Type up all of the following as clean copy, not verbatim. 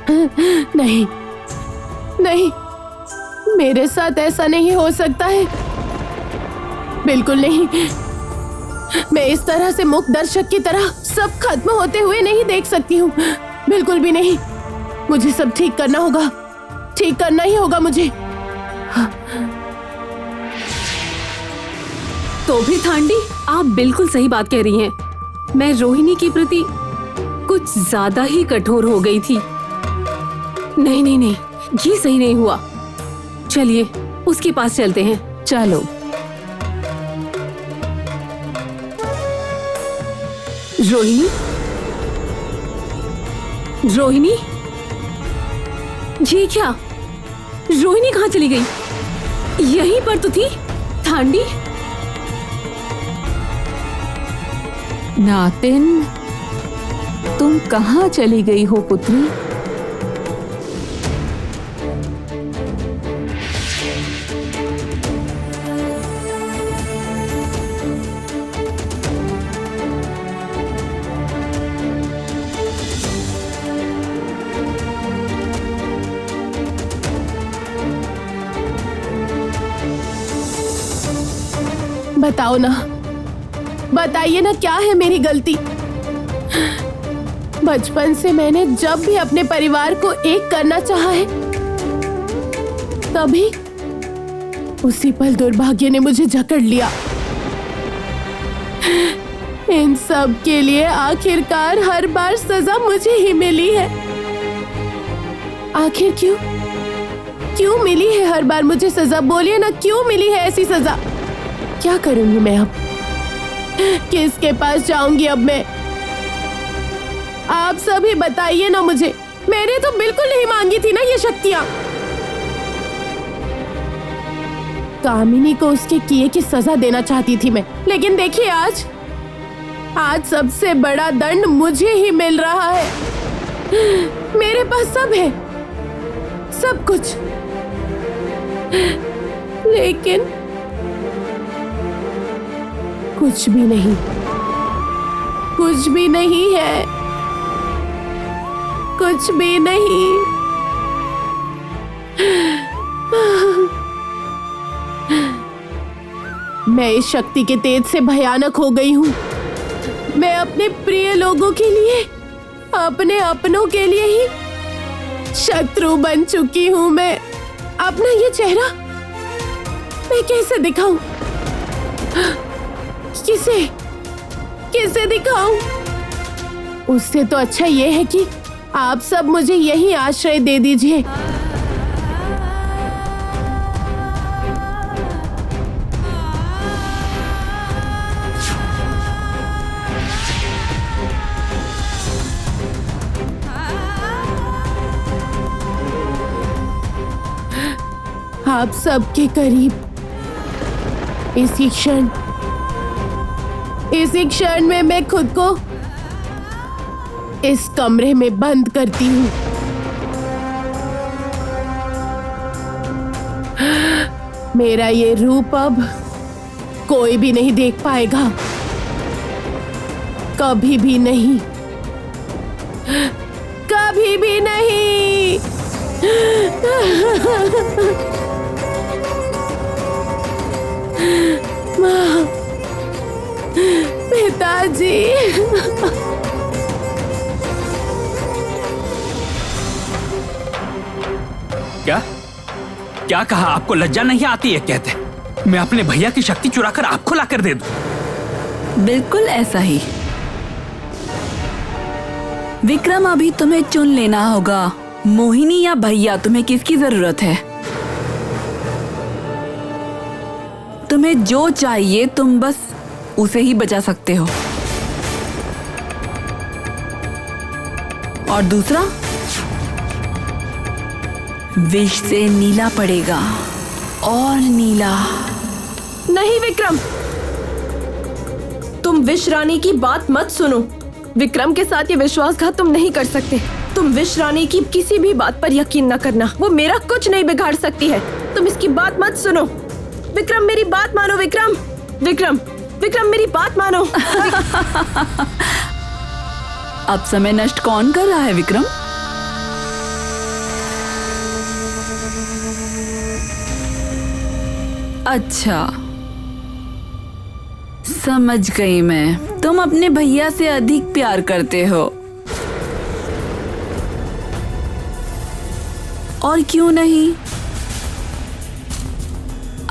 नहीं नहीं, मेरे साथ ऐसा नहीं हो सकता है, बिल्कुल नहीं। मैं इस तरह से मूक दर्शक की तरह सब खत्म होते हुए नहीं देख सकती हूँ, बिल्कुल भी नहीं। मुझे सब ठीक करना होगा, ठीक करना ही होगा मुझे। तो भी थांडी, आप बिल्कुल सही बात कह रही हैं। मैं रोहिणी के प्रति कुछ ज्यादा ही कठोर हो गई थी। नहीं नहीं नहीं, ये सही नहीं हुआ। चलिए उसके पास चलते हैं। चलो। रोहिणी, रोहिणी, ये क्या? रोहिणी कहाँ चली गई? यहीं पर तो थी। थांडी, नातिन, तुम कहाँ चली गई हो पुत्री? बताओ ना, बताइए ना, क्या है मेरी गलती? बचपन से मैंने जब भी अपने परिवार को एक करना चाहा है, तभी उसी पल दुर्भाग्य ने मुझे जकड़ लिया। इन सब के लिए आखिरकार हर बार सजा मुझे ही मिली है। आखिर क्यों क्यों मिली है हर बार मुझे सजा? बोलिए ना, क्यों मिली है ऐसी सजा? क्या करूंगी मैं अब? किसके पास जाऊंगी अब मैं? आप सभी बताइए ना मुझे। मैंने तो बिल्कुल नहीं मांगी थी ना ये शक्तियां। कामिनी को उसके किए की सजा देना चाहती थी मैं, लेकिन देखिए आज सबसे बड़ा दंड मुझे ही मिल रहा है। मेरे पास सब है, सब कुछ, लेकिन कुछ भी नहीं, कुछ भी नहीं है, कुछ भी नहीं। मैं इस शक्ति के तेज से भयानक हो गई हूँ। मैं अपने प्रिय लोगों के लिए, अपने अपनों के लिए ही शत्रु बन चुकी हूँ मैं। अपना ये चेहरा मैं कैसे दिखाऊं? किसे दिखाऊं? उससे तो अच्छा ये है कि आप सब मुझे यही आश्रय दे दीजिए। आप सबके करीब इसी क्षण में मैं खुद को इस कमरे में बंद करती हूँ। मेरा ये रूप अब कोई भी नहीं देख पाएगा, कभी भी नहीं, कभी भी नहीं। माँ, पिताजी। क्या कहा? आपको लज्जा नहीं आती है? कहते मैं अपने भैया की शक्ति चुराकर आपको लाकर दे दूं। बिल्कुल ऐसा ही। विक्रम, अभी तुम्हें चुन लेना होगा, मोहिनी या भैया, तुम्हें किसकी जरूरत है? तुम्हें जो चाहिए तुम बस उसे ही बचा सकते हो। और दूसरा, विष से नीला पड़ेगा, और नीला। नहीं विक्रम, तुम विष रानी की बात मत सुनो। विक्रम के साथ ये विश्वासघात तुम नहीं कर सकते। तुम विष रानी की किसी भी बात पर यकीन न करना, वो मेरा कुछ नहीं बिगाड़ सकती है। तुम इसकी बात मत सुनो। विक्रम, मेरी बात मानो। विक्रम, विक्रम, विक्रम, मेरी बात मानो। अब समय नष्ट कौन कर रहा है विक्रम? अच्छा, समझ गई मैं। तुम अपने भैया से अधिक प्यार करते हो। और क्यों नहीं,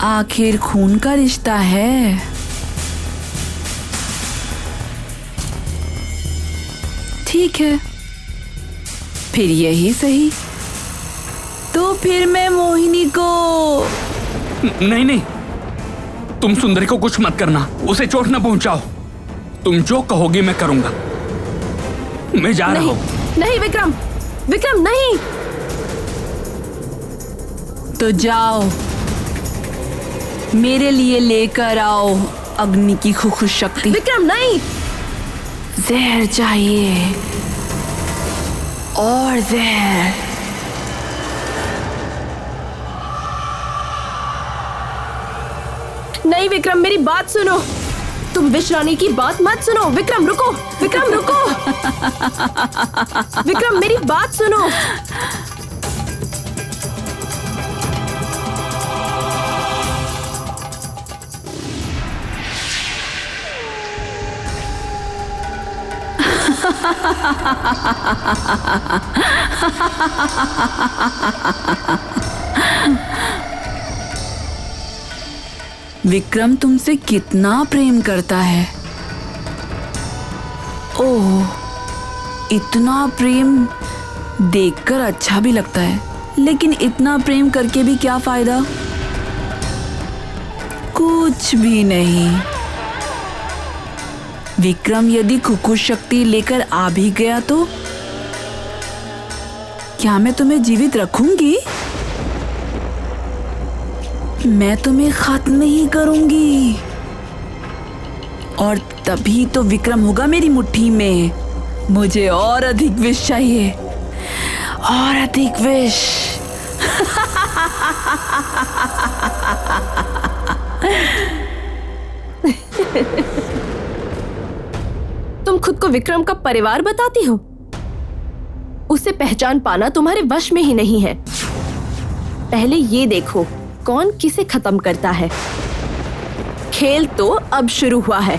आखिर खून का रिश्ता है। ठीक है, फिर यही सही। तो फिर मैं मोहिनी को नहीं नहीं, तुम सुंदरी को कुछ मत करना, उसे चोट न पहुंचाओ। तुम जो कहोगी मैं करूंगा। मैं जा रहा हूं। नहीं विक्रम, विक्रम नहीं। तो जाओ, मेरे लिए लेकर आओ अग्नि की खुखुश शक्ति। विक्रम नहीं। जहर चाहिए और जहर। नहीं विक्रम, मेरी बात सुनो। तुम विष रानी की बात मत सुनो। विक्रम रुको, विक्रम रुको। विक्रम मेरी बात सुनो। विक्रम तुमसे कितना प्रेम करता है। ओह, इतना प्रेम देखकर अच्छा भी लगता है, लेकिन इतना प्रेम करके भी क्या फायदा? कुछ भी नहीं। विक्रम यदि खुखुश शक्ति लेकर आ भी गया तो क्या मैं तुम्हें जीवित रखूंगी? मैं तुम्हें खत्म ही करूंगी। और तभी तो विक्रम होगा मेरी मुट्ठी में। मुझे और अधिक विष चाहिए, और अधिक विष। तुम खुद को विक्रम का परिवार बताती हो। उसे पहचान पाना तुम्हारे वश में ही नहीं है। पहले ये देखो कौन किसे खत्म करता है। खेल तो अब शुरू हुआ है।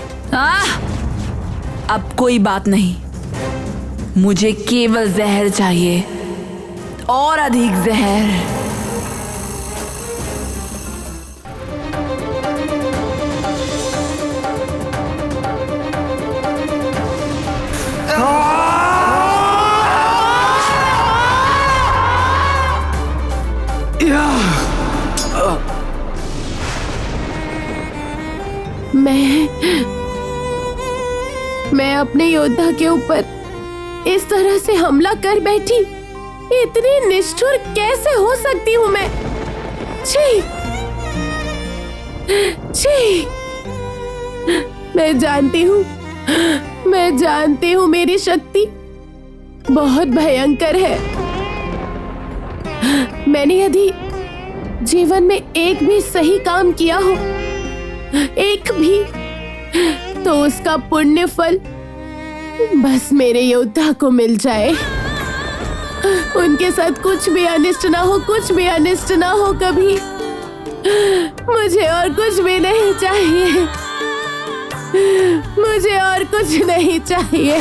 अब कोई बात नहीं, मुझे केवल जहर चाहिए, और अधिक जहर। मैं अपने योद्धा के ऊपर इस तरह से हमला कर बैठी। इतनी निष्ठुर कैसे हो सकती हूँ मैं? छी! छी! मैं जानती हूँ मेरी शक्ति बहुत भयंकर है। मैंने यदि जीवन में एक भी सही काम किया हो, एक भी, तो उसका पुण्य फल बस मेरे योद्धा को मिल जाए। उनके साथ कुछ भी अनिष्ट ना हो, कुछ भी अनिष्ट ना हो कभी। मुझे और कुछ भी नहीं चाहिए। मुझे और कुछ नहीं चाहिए।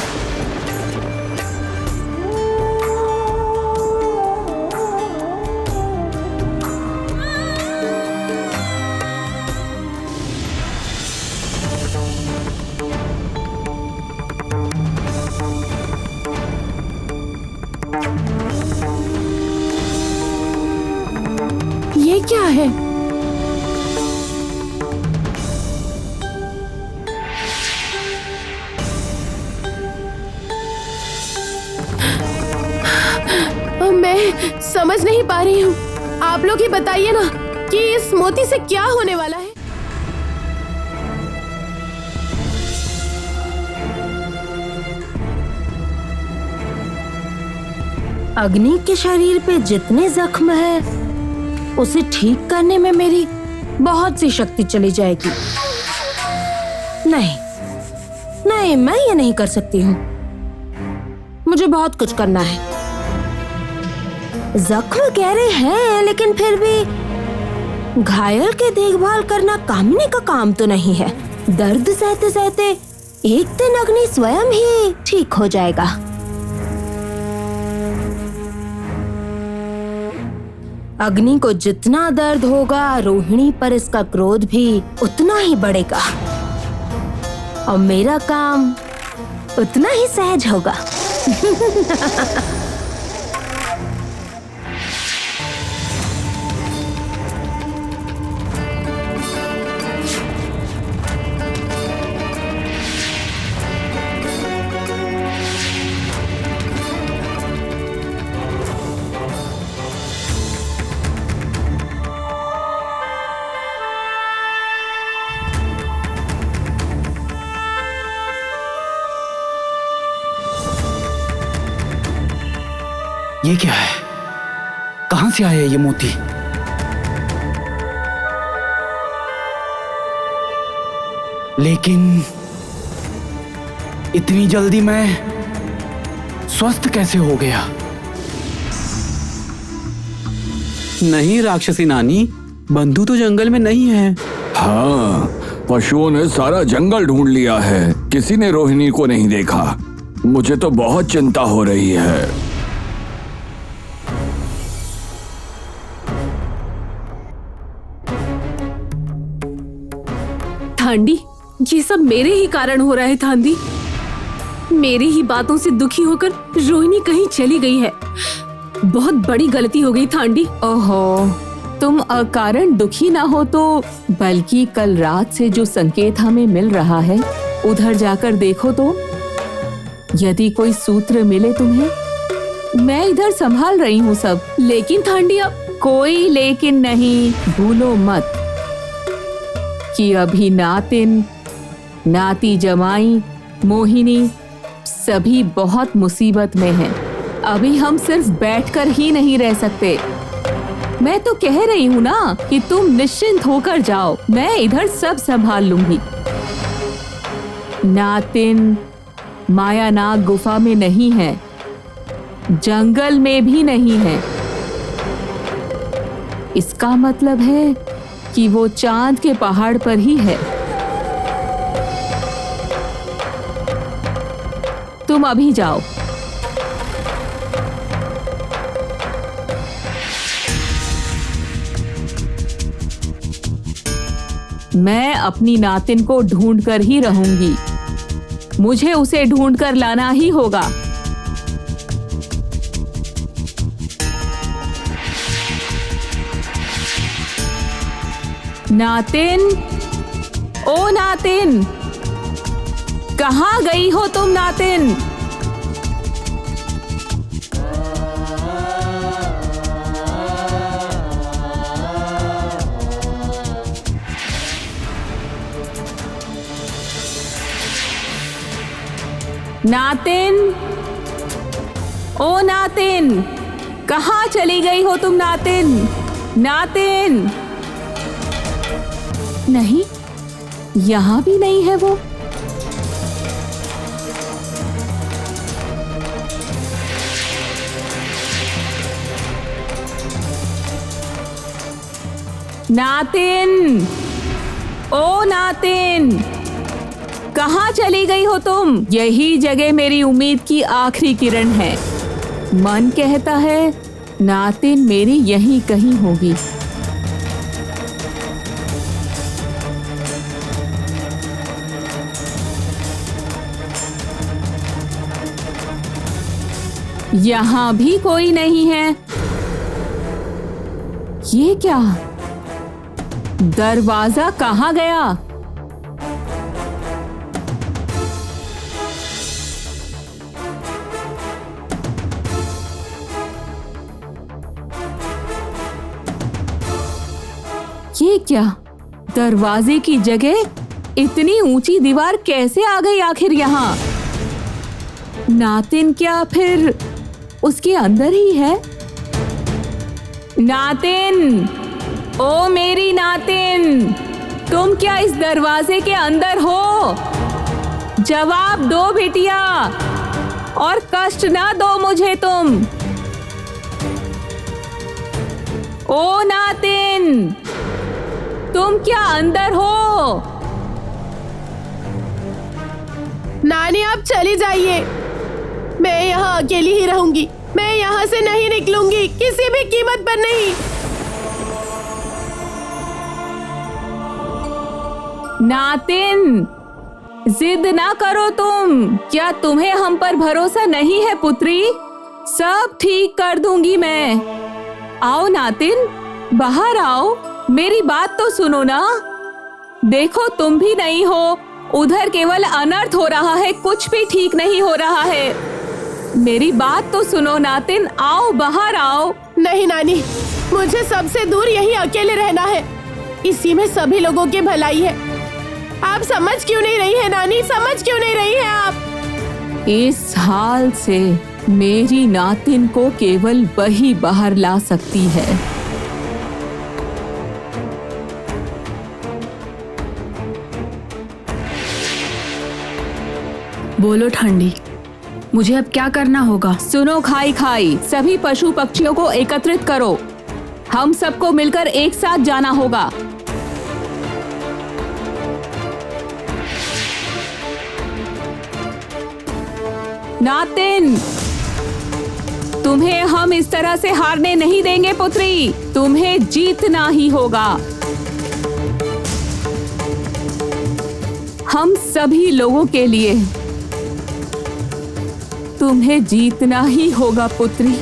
ये क्या है? मैं समझ नहीं पा रही हूँ। आप लोग ही बताइए ना कि इस मोती से क्या होने वाला है। अग्नि के शरीर पे जितने जख्म है उसे ठीक करने में मेरी बहुत सी शक्ति चली जाएगी। नहीं नहीं, मैं ये नहीं कर सकती हूँ। मुझे बहुत कुछ करना है। जख्म गहरे हैं लेकिन फिर भी घायल के देखभाल करना कामिनी का काम तो नहीं है। दर्द सहते सहते एक दिन अग्नि स्वयं ही ठीक हो जाएगा। अग्नि को जितना दर्द होगा, रोहिणी पर इसका क्रोध भी उतना ही बढ़ेगा और मेरा काम उतना ही सहज होगा। ये क्या है? कहां से आया ये मोती? लेकिन इतनी जल्दी मैं स्वस्थ कैसे हो गया? नहीं राक्षसी नानी, बंधु तो जंगल में नहीं है। हाँ, पशुओं ने सारा जंगल ढूंढ लिया है, किसी ने रोहिणी को नहीं देखा। मुझे तो बहुत चिंता हो रही है। थांडी, ये सब मेरे ही कारण हो रहा है। थांडी, मेरी ही बातों से दुखी होकर रोहिणी कहीं चली गई है। बहुत बड़ी गलती हो गई थांडी। ओहो, तुम अकारण दुखी ना हो तो, बल्कि कल रात से जो संकेत हमें मिल रहा है उधर जाकर देखो तो। यदि कोई सूत्र मिले तुम्हें, मैं इधर संभाल रही हूँ सब। लेकिन थांडी, अब कोई लेकिन नहीं, भूलो मत कि अभी नातिन, नाती जमाई, मोहिनी सभी बहुत मुसीबत में हैं। अभी हम सिर्फ बैठकर ही नहीं रह सकते। मैं तो कह रही हूँ ना कि तुम निश्चिंत होकर जाओ, मैं इधर सब संभाल लूंगी। नातिन मायानाग गुफा में नहीं है, जंगल में भी नहीं है। इसका मतलब है कि वो चांद के पहाड़ पर ही है। तुम अभी जाओ। मैं अपनी नातिन को ढूंढ कर ही रहूंगी। मुझे उसे ढूंढ कर लाना ही होगा। नातिन, ओ नातिन, कहाँ गई हो तुम नातिन? नातिन, ओ नातिन, कहाँ चली गई हो तुम नातिन? नातिन, नहीं, यहां भी नहीं है वो। नातिन, ओ नातिन, कहाँ चली गई हो तुम? यही जगह मेरी उम्मीद की आखिरी किरण है। मन कहता है नातिन मेरी यहीं कहीं होगी। यहां भी कोई नहीं है। ये क्या? दरवाजा कहाँ गया? ये क्या? दरवाजे की जगह इतनी ऊंची दीवार कैसे आ गई आखिर यहाँ? नातिन क्या फिर उसके अंदर ही है? नातिन, ओ मेरी नातिन, तुम क्या इस दरवाजे के अंदर हो? जवाब दो बिटिया, और कष्ट ना दो मुझे तुम। ओ नातिन, तुम क्या अंदर हो? नानी आप चली जाइए, मैं यहाँ अकेली ही रहूंगी। मैं यहाँ से नहीं निकलूंगी, किसी भी कीमत पर नहीं। नातिन, जिद ना करो तुम। क्या तुम्हें हम पर भरोसा नहीं है पुत्री? सब ठीक कर दूंगी मैं। आओ नातिन, बाहर आओ, मेरी बात तो सुनो ना। देखो तुम भी नहीं हो, उधर केवल अनर्थ हो रहा है, कुछ भी ठीक नहीं हो रहा है। मेरी बात तो सुनो नातिन, आओ बाहर आओ। नहीं नानी, मुझे सबसे दूर यही अकेले रहना है। इसी में सभी लोगों की भलाई है। आप समझ क्यों नहीं रही है नानी, समझ क्यों नहीं रही है आप? इस हाल से मेरी नातिन को केवल वही बाहर ला सकती है। बोलो ठंडी, मुझे अब क्या करना होगा? सुनो खाई खाई, सभी पशु पक्षियों को एकत्रित करो। हम सबको मिलकर एक साथ जाना होगा। नातिन, तुम्हें हम इस तरह से हारने नहीं देंगे पुत्री, तुम्हें जीतना ही होगा। हम सभी लोगों के लिए तुम्हें जीतना ही होगा पुत्री।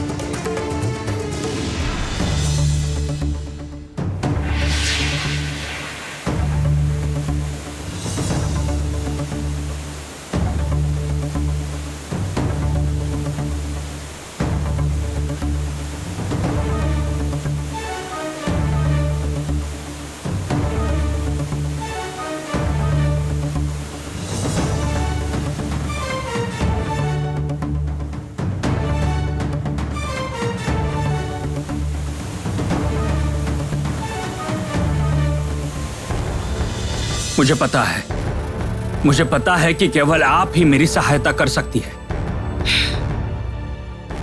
मुझे पता है कि केवल आप ही मेरी सहायता कर सकती है।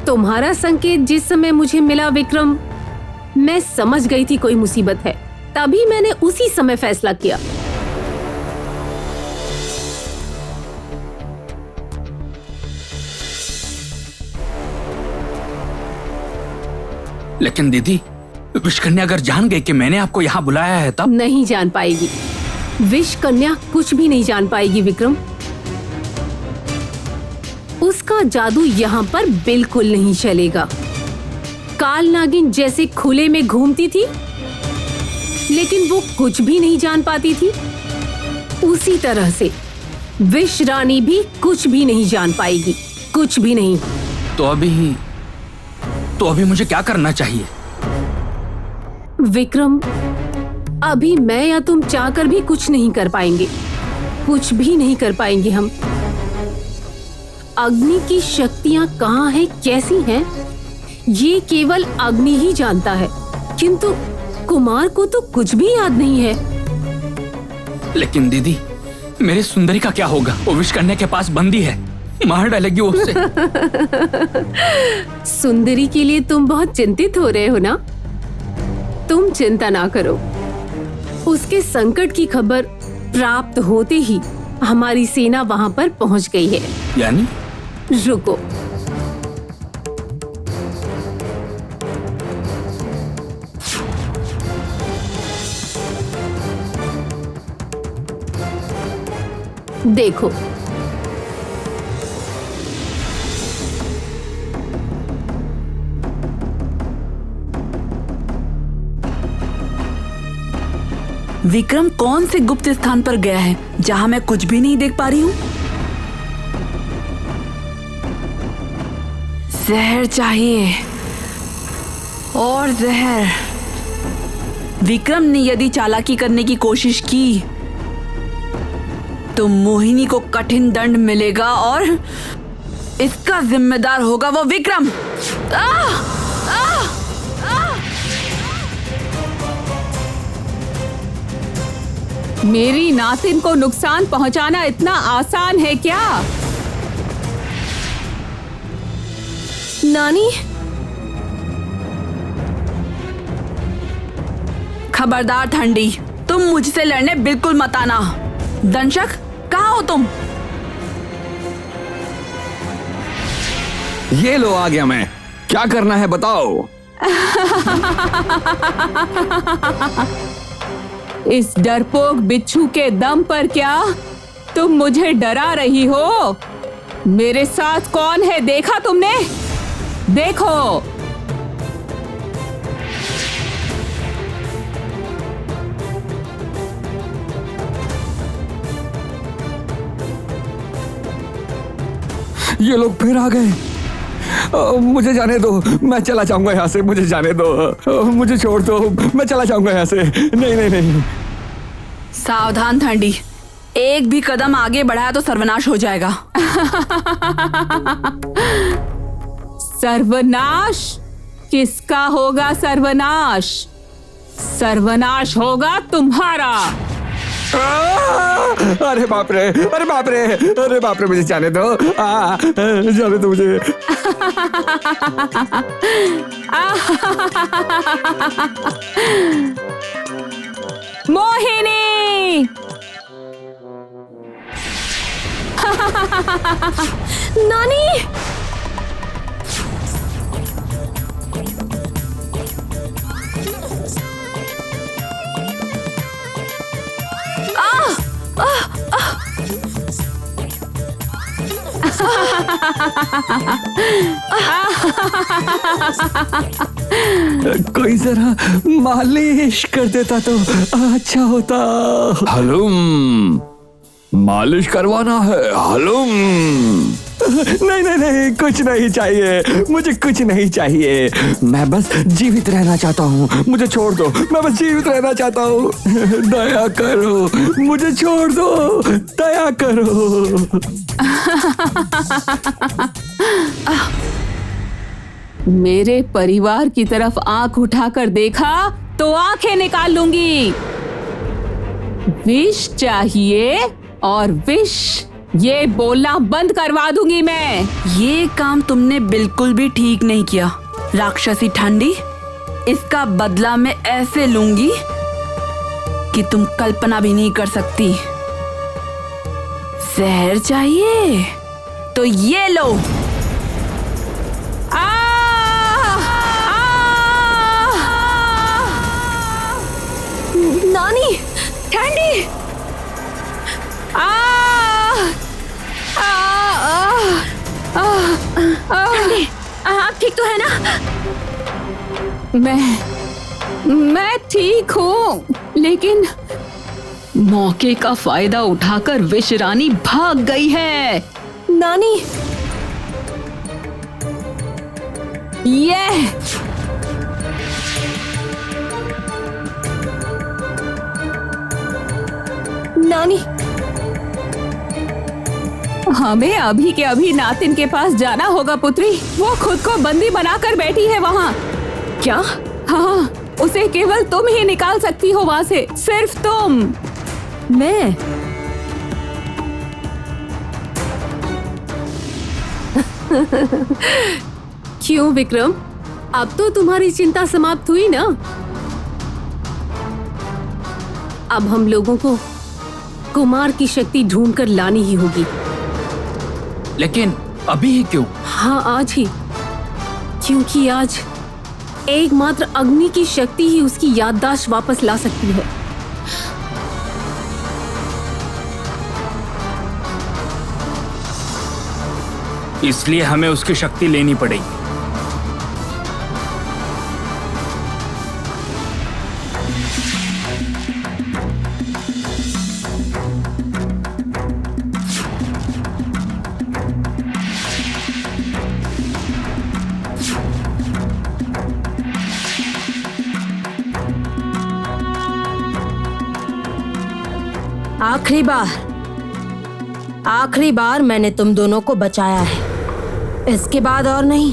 तुम्हारा संकेत जिस समय मुझे मिला विक्रम, मैं समझ गई थी कोई मुसीबत है। तभी मैंने उसी समय फैसला किया। लेकिन दीदी, विषकन्या अगर जान गई कि मैंने आपको यहाँ बुलाया है तब? नहीं जान पाएगी। विष कन्या कुछ भी नहीं जान पाएगी विक्रम। उसका जादू यहाँ पर बिल्कुल नहीं चलेगा। काल नागिन जैसे खुले में घूमती थी लेकिन वो कुछ भी नहीं जान पाती थी, उसी तरह से विष रानी भी कुछ भी नहीं जान पाएगी, कुछ भी नहीं। तो अभी मुझे क्या करना चाहिए? विक्रम, अभी मैं या तुम चाहकर भी कुछ नहीं कर पाएंगे, कुछ भी नहीं कर पाएंगे हम। अग्नि की शक्तियां कहाँ हैं, कैसी हैं, ये केवल अग्नि ही जानता है, किंतु कुमार को तो कुछ भी याद नहीं है। लेकिन दीदी, मेरे सुंदरी का क्या होगा? वो विषकन्या के पास बंदी है, मार डालेगी वो उसे। सुंदरी के लिए तुम बहुत चिंतित हो रहे हो ना? तुम चिंता ना करो, उसके संकट की खबर प्राप्त होते ही हमारी सेना वहां पर पहुंच गई है। यानी? रुको, देखो, विक्रम कौन से गुप्त स्थान पर गया है जहां मैं कुछ भी नहीं देख पा रही हूँ? जहर चाहिए और जहर। विक्रम ने यदि चालाकी करने की कोशिश की तो मोहिनी को कठिन दंड मिलेगा और इसका जिम्मेदार होगा वो विक्रम। मेरी नातिन को नुकसान पहुंचाना इतना आसान है क्या? नानी, खबरदार ठंडी, तुम मुझसे लड़ने बिल्कुल मत आना। दंशक, कहाँ हो तुम? ये लो, आ गया मैं। क्या करना है बताओ। इस डरपोक बिच्छू के दम पर क्या तुम मुझे डरा रही हो? मेरे साथ कौन है देखा तुमने? देखो। ये लोग फिर आ गए। मुझे जाने दो, मैं चला जाऊंगा यहाँ से। मुझे जाने दो, मुझे छोड़ दो, मैं चला जाऊंगा यहाँ से। नहीं नहीं नहीं। सावधान ठंडी, एक भी कदम आगे बढ़ाया तो सर्वनाश हो जाएगा। सर्वनाश? किसका होगा सर्वनाश? सर्वनाश होगा तुम्हारा। अरे बाप रे, अरे बाप रे, अरे बाप रे, मुझे जाने दो, जाने दो मुझे। मोहिनी! नानी! कोई जरा मालिश कर देता तो अच्छा होता। हलूम, मालिश करवाना है? हलूम। नहीं नहीं नहीं, कुछ नहीं चाहिए, मुझे कुछ नहीं चाहिए। मैं बस जीवित रहना चाहता हूँ, मुझे छोड़ दो। मैं बस जीवित रहना चाहता हूँ, दया करो, मुझे छोड़ दो, दया करो। मेरे परिवार की तरफ आंख उठाकर देखा तो आंखें निकाल लूंगी। विष चाहिए और विष, ये बोलना बंद करवा दूंगी मैं। ये काम तुमने बिल्कुल भी ठीक नहीं किया राक्षसी ठंडी। इसका बदला मैं ऐसे लूंगी कि तुम कल्पना भी नहीं कर सकती। जहर चाहिए तो ये लो। नानी! ठंडी! ठंडी, आप ठीक तो है ना? मैं ठीक हूँ, लेकिन मौके का फायदा उठाकर विष रानी भाग गई है। नानी! ये नानी! हमें अभी के अभी नातिन के पास जाना होगा पुत्री। वो खुद को बंदी बनाकर बैठी है वहाँ। क्या? हाँ, उसे केवल तुम ही निकाल सकती हो वहाँ से, सिर्फ तुम। मैं? क्यों विक्रम, अब तो तुम्हारी चिंता समाप्त हुई ना? अब हम लोगों को कुमार की शक्ति ढूंढकर लानी ही होगी। लेकिन अभी ही क्यों? हाँ, आज ही, क्योंकि आज एकमात्र अग्नि की शक्ति ही उसकी याददाश्त वापस ला सकती है। इसलिए हमें उसकी शक्ति लेनी पड़ेगी। आखिरी बार मैंने तुम दोनों को बचाया है, इसके बाद और नहीं।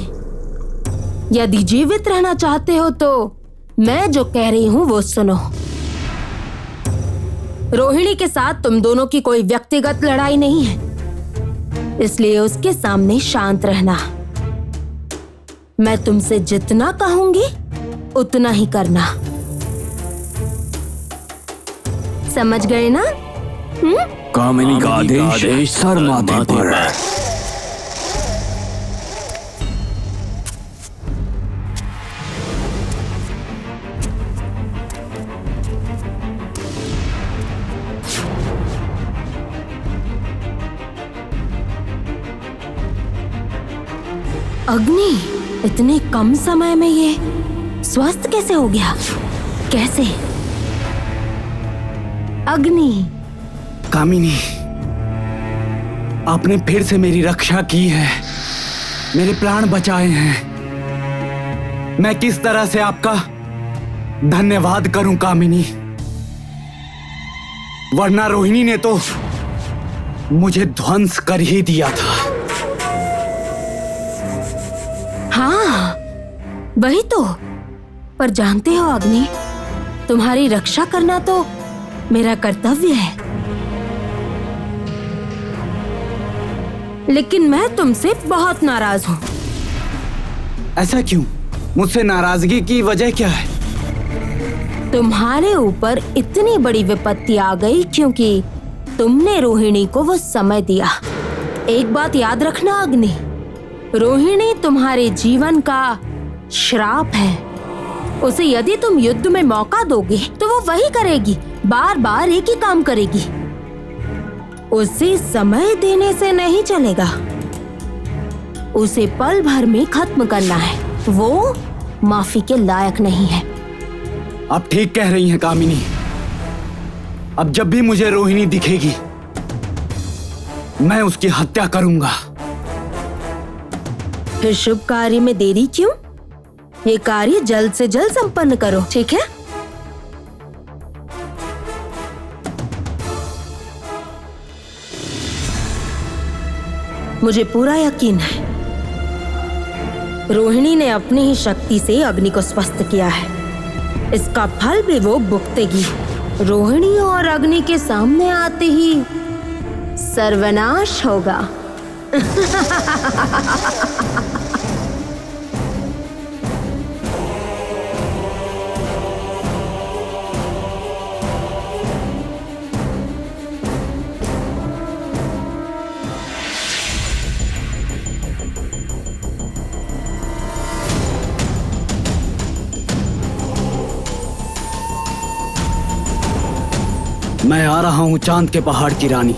यदि जीवित रहना चाहते हो तो मैं जो कह रही हूँ वो सुनो। रोहिणी के साथ तुम दोनों की कोई व्यक्तिगत लड़ाई नहीं है, इसलिए उसके सामने शांत रहना। मैं तुमसे जितना कहूंगी उतना ही करना। समझ गए ना? कामिनी का आदेश सर माथे पर। अग्नि इतने कम समय में ये स्वस्थ कैसे हो गया? कैसे? अग्नि, कामिनी, आपने फिर से मेरी रक्षा की है, मेरे प्राण बचाए हैं। मैं किस तरह से आपका धन्यवाद करूं कामिनी? वरना रोहिणी ने तो मुझे ध्वंस कर ही दिया था। हाँ, वही तो। पर जानते हो अग्नि, तुम्हारी रक्षा करना तो मेरा कर्तव्य है। लेकिन मैं तुमसे बहुत नाराज हूँ। ऐसा क्यों? मुझसे नाराजगी की वजह क्या है? तुम्हारे ऊपर इतनी बड़ी विपत्ति आ गई क्योंकि तुमने रोहिणी को वो समय दिया। एक बात याद रखना अग्नि, रोहिणी तुम्हारे जीवन का श्राप है। उसे यदि तुम युद्ध में मौका दोगे तो वो वही करेगी, बार बार एक ही काम करेगी। उसे समय देने से नहीं चलेगा, उसे पल भर में खत्म करना है। वो माफी के लायक नहीं है। आप ठीक कह रही हैं कामिनी। अब जब भी मुझे रोहिणी दिखेगी मैं उसकी हत्या करूंगा। फिर शुभ कार्य में देरी क्यों? ये कार्य जल्द से जल्द संपन्न करो, ठीक है? मुझे पूरा यकीन है रोहिणी ने अपनी ही शक्ति से अग्नि को स्वस्थ किया है। इसका फल भी वो भुगतेगी। रोहिणी और अग्नि के सामने आते ही सर्वनाश होगा। मैं आ रहा हूं चांद के पहाड़ की रानी।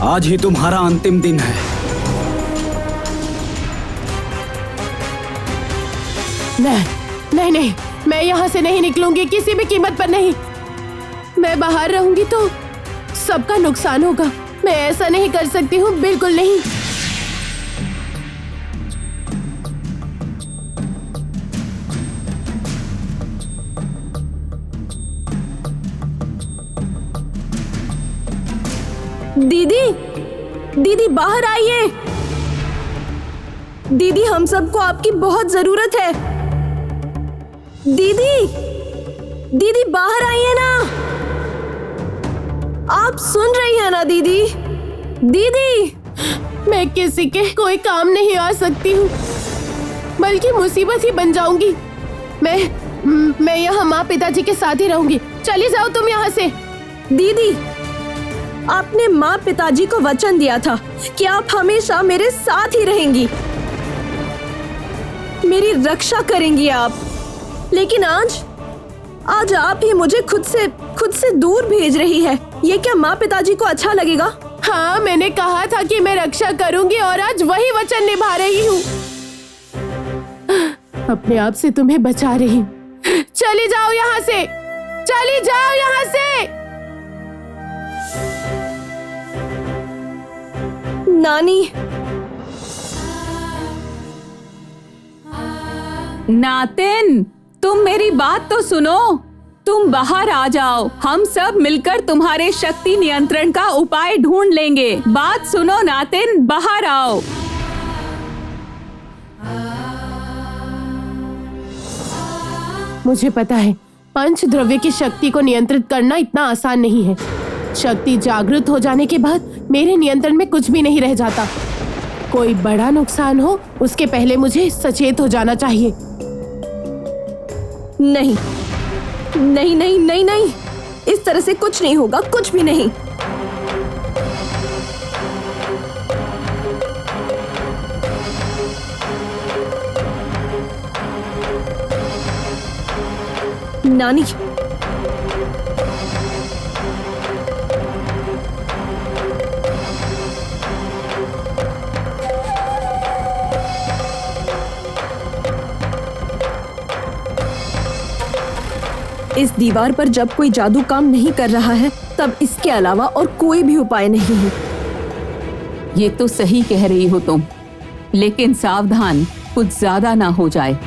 आज ही तुम्हारा अंतिम दिन है। नहीं नहीं, मैं यहाँ से नहीं निकलूंगी, किसी भी कीमत पर नहीं। मैं बाहर रहूंगी तो सबका नुकसान होगा। मैं ऐसा नहीं कर सकती हूँ, बिल्कुल नहीं। दीदी, दीदी बाहर आइए। दीदी, हम सबको आपकी बहुत जरूरत है। दीदी, दीदी बाहर आइए ना। आप सुन रही हैं ना दीदी? दीदी, मैं किसी के कोई काम नहीं आ सकती हूँ, बल्कि मुसीबत ही बन जाऊंगी। मैं यहाँ माँ पिताजी के साथ ही रहूंगी। चली जाओ तुम यहाँ से। दीदी, आपने माँ पिताजी को वचन दिया था कि आप हमेशा मेरे साथ ही रहेंगी, मेरी रक्षा करेंगी आप। लेकिन आज आप ही मुझे खुद से दूर भेज रही है। ये क्या माँ पिताजी को अच्छा लगेगा? हाँ, मैंने कहा था कि मैं रक्षा करूंगी और आज वही वचन निभा रही हूँ। अपने आप से तुम्हें बचा रही हूँ। चली जाओ यहाँ से, चली जाओ यहाँ से। नानी, नातिन, तुम मेरी बात तो सुनो। तुम बाहर आ जाओ, हम सब मिलकर तुम्हारे शक्ति नियंत्रण का उपाय ढूंढ लेंगे। बात सुनो नातिन, बाहर आओ। मुझे पता है, पंच द्रव्य की शक्ति को नियंत्रित करना इतना आसान नहीं है। शक्ति जागृत हो जाने के बाद मेरे नियंत्रण में कुछ भी नहीं रह जाता। कोई बड़ा नुकसान हो उसके पहले मुझे सचेत हो जाना चाहिए। नहीं, नहीं नहीं नहीं नहीं, इस तरह से कुछ नहीं होगा, कुछ भी नहीं। नानी, इस दीवार पर जब कोई जादू काम नहीं कर रहा है तब इसके अलावा और कोई भी उपाय नहीं है। ये तो सही कह रही हो तुम, लेकिन सावधान, कुछ ज्यादा ना हो जाए।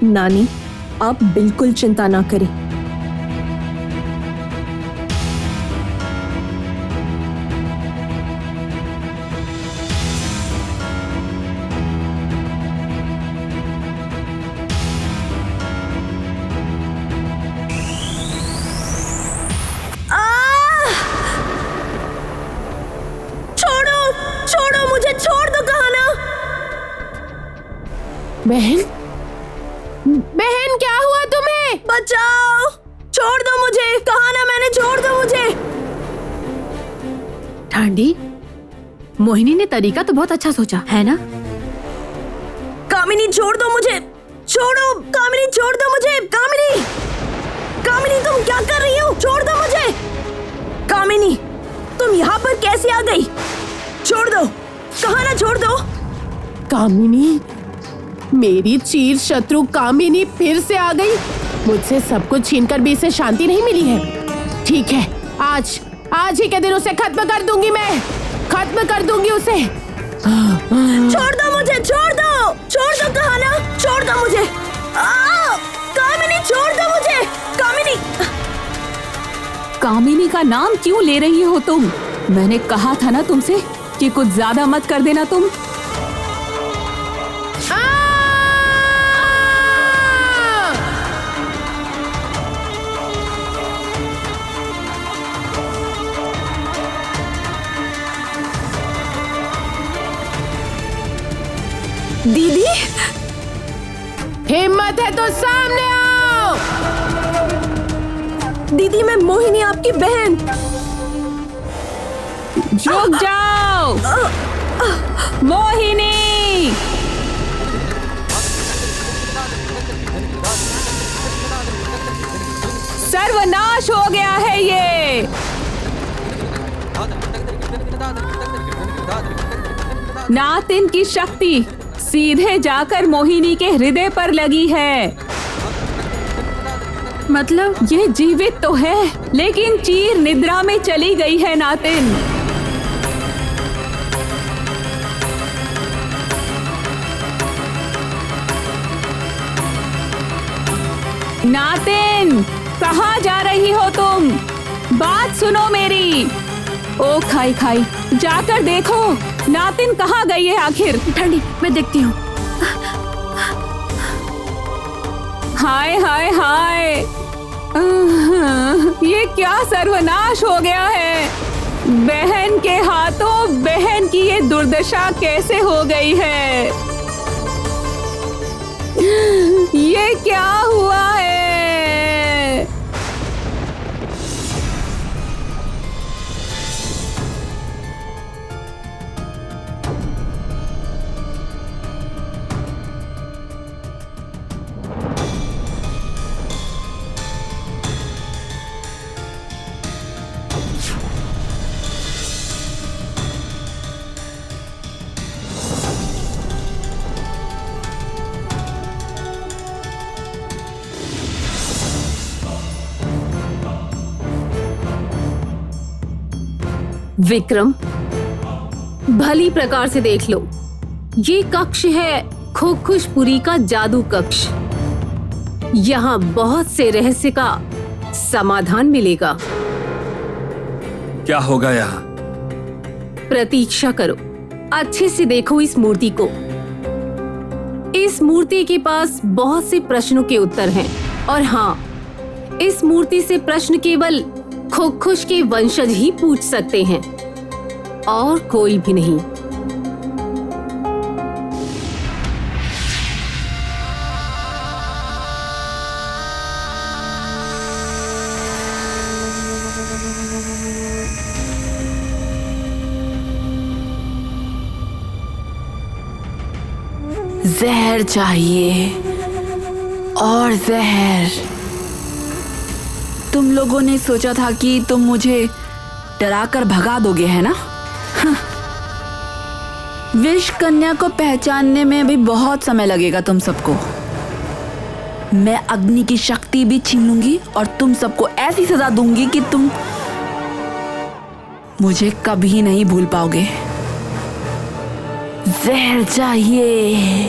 नानी, आप बिल्कुल चिंता ना करें। बहन, बहन क्या हुआ तुम्हें? बचाओ, छोड़ दो मुझे, कहा ना मैंने, छोड़ दो मुझे। ठांडी, मोहिनी ने तरीका तो बहुत अच्छा सोचा है ना? कामिनी छोड़ दो मुझे, छोड़ो, कामिनी छोड़ दो मुझे, कामिनी, कामिनी तुम क्या कर रही हो? छोड़ दो मुझे, कामिनी तुम यहाँ पर कैसे आ गई? छोड़ दो, कहा ना छोड़ दो। कामिनी, मेरी चीर शत्रु कामिनी फिर से आ गई। मुझसे सब कुछ छीनकर भी इसे शांति नहीं मिली है। ठीक है, आज ही के दिन उसे खत्म कर दूंगी, मैं खत्म कर दूंगी उसे। छोड़ दो मुझे, छोड़ दो कहा ना, छोड़ दो मुझे। कामिनी छोड़ दो मुझे, कामिनी। कामिनी का नाम क्यों ले रही हो तुम? मैंने कहा था ना तुमसे कि कुछ ज्यादा मत कर देना तुम। दीदी, हिम्मत है तो सामने आओ। दीदी, मैं मोहिनी आपकी बहन। रुक जाओ मोहिनी, सर्वनाश हो गया है ये। नातिन की शक्ति सीधे जाकर मोहिनी के हृदय पर लगी है। मतलब ये जीवित तो है, लेकिन चीर निद्रा में चली गई है नातिन। नातिन, कहाँ जा रही हो तुम? बात सुनो मेरी। ओ खाई खाई, जाकर देखो नातिन कहाँ गई है आखिर। ठंडी, मैं देखती हूँ। हाय हाय हाय, ये क्या सर्वनाश हो गया है। बहन के हाथों बहन की ये दुर्दशा कैसे हो गई है? ये क्या हुआ है? विक्रम, भली प्रकार से देख लो, ये कक्ष है खोखुशपुरी का जादू कक्ष। यहाँ बहुत से रहस्य का समाधान मिलेगा। क्या होगा यहाँ? प्रतीक्षा करो, अच्छे से देखो इस मूर्ति को। इस मूर्ति के पास बहुत से प्रश्नों के उत्तर हैं, और हाँ, इस मूर्ति से प्रश्न केवल खोखुश के वंशज ही पूछ सकते हैं, और कोई भी नहीं। जहर चाहिए और जहर। तुम लोगों ने सोचा था कि तुम मुझे डराकर भगा दोगे, है ना? विष कन्या को पहचानने में भी बहुत समय लगेगा तुम सबको। मैं अग्नि की शक्ति भी छीन लूंगी और तुम सबको ऐसी सजा दूंगी कि तुम मुझे कभी नहीं भूल पाओगे। जहर चाहिए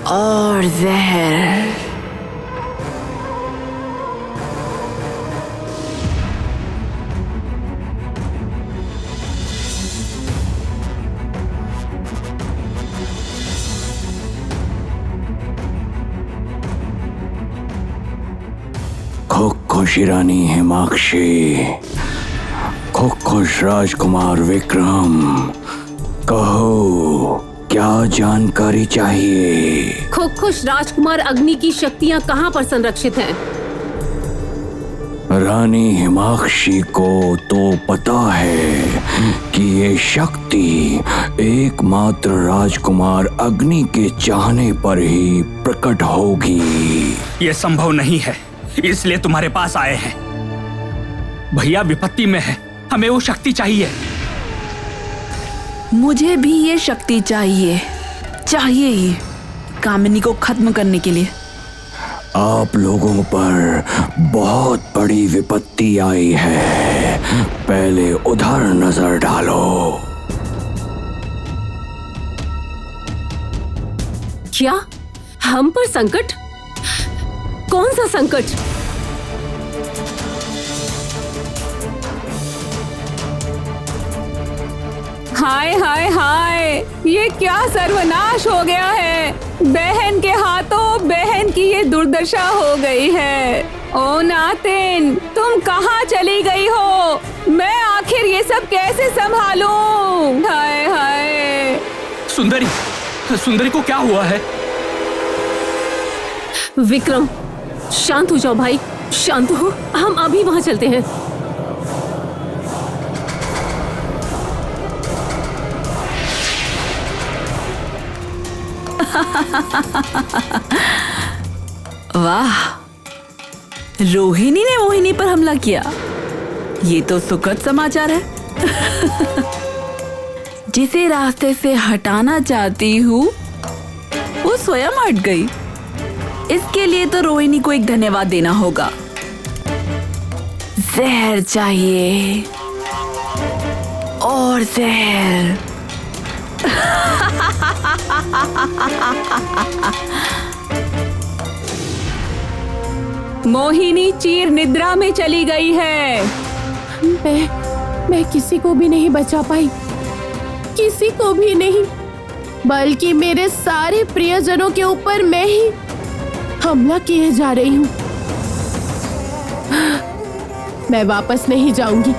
और जहर। खुश रानी हिमाक्षी, खुश राजकुमार विक्रम, कहो क्या जानकारी चाहिए? खुश राजकुमार अग्नि की शक्तियाँ कहाँ पर संरक्षित हैं? रानी हिमाक्षी को तो पता है कि ये शक्ति एकमात्र राजकुमार अग्नि के चाहने पर ही प्रकट होगी। ये संभव नहीं है, इसलिए तुम्हारे पास आए हैं। भैया विपत्ति में है, हमें वो शक्ति चाहिए। मुझे भी ये शक्ति चाहिए ही कामिनी को खत्म करने के लिए। आप लोगों पर बहुत बड़ी विपत्ति आई है, पहले उधर नजर डालो। क्या हम पर संकट? कौन सा संकट? हाय हाय हाय, ये क्या सर्वनाश हो गया है। बहन के हाथों बहन की ये दुर्दशा हो गई है। ओ नातिन, तुम कहाँ चली गई हो? मैं आखिर ये सब कैसे संभालूं? हाय हाय। सुंदरी को क्या हुआ है? विक्रम, शांत हो जाओ भाई, शांत हो। हम अभी वहां चलते हैं। वाह, रोहिणी ने मोहिनी पर हमला किया। ये तो सुखद समाचार है। जिसे रास्ते से हटाना चाहती हूँ वो स्वयं हट गई। इसके लिए तो रोहिणी को एक धन्यवाद देना होगा। जहर चाहिए और जहर। मोहिनी चीर निद्रा में चली गई है। मैं किसी को भी नहीं बचा पाई, किसी को भी नहीं, बल्कि मेरे सारे प्रियजनों के ऊपर मैं ही हमला किए जा रही हूँ। मैं वापस नहीं जाऊंगी,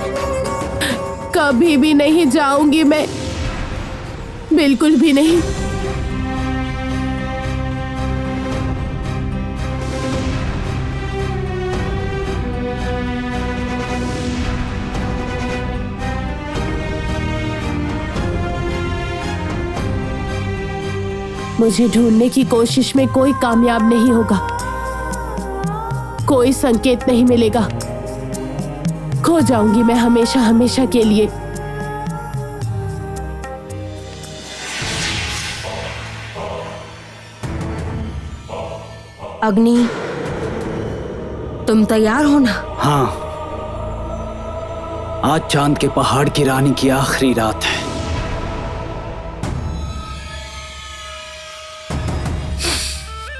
कभी भी नहीं जाऊंगी मैं, बिल्कुल भी नहीं। मुझे ढूंढने की कोशिश में कोई कामयाब नहीं होगा, कोई संकेत नहीं मिलेगा, खो जाऊंगी मैं हमेशा हमेशा के लिए। अग्नि, तुम तैयार हो ना? हाँ, आज चांद के पहाड़ की रानी की आखिरी रात है।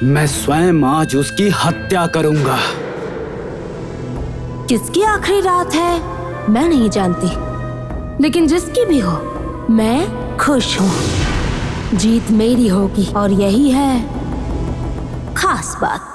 मैं स्वयं आज उसकी हत्या करूंगा। किसकी आखिरी रात है मैं नहीं जानती, लेकिन जिसकी भी हो मैं खुश हूँ। जीत मेरी होगी और यही है खास बात।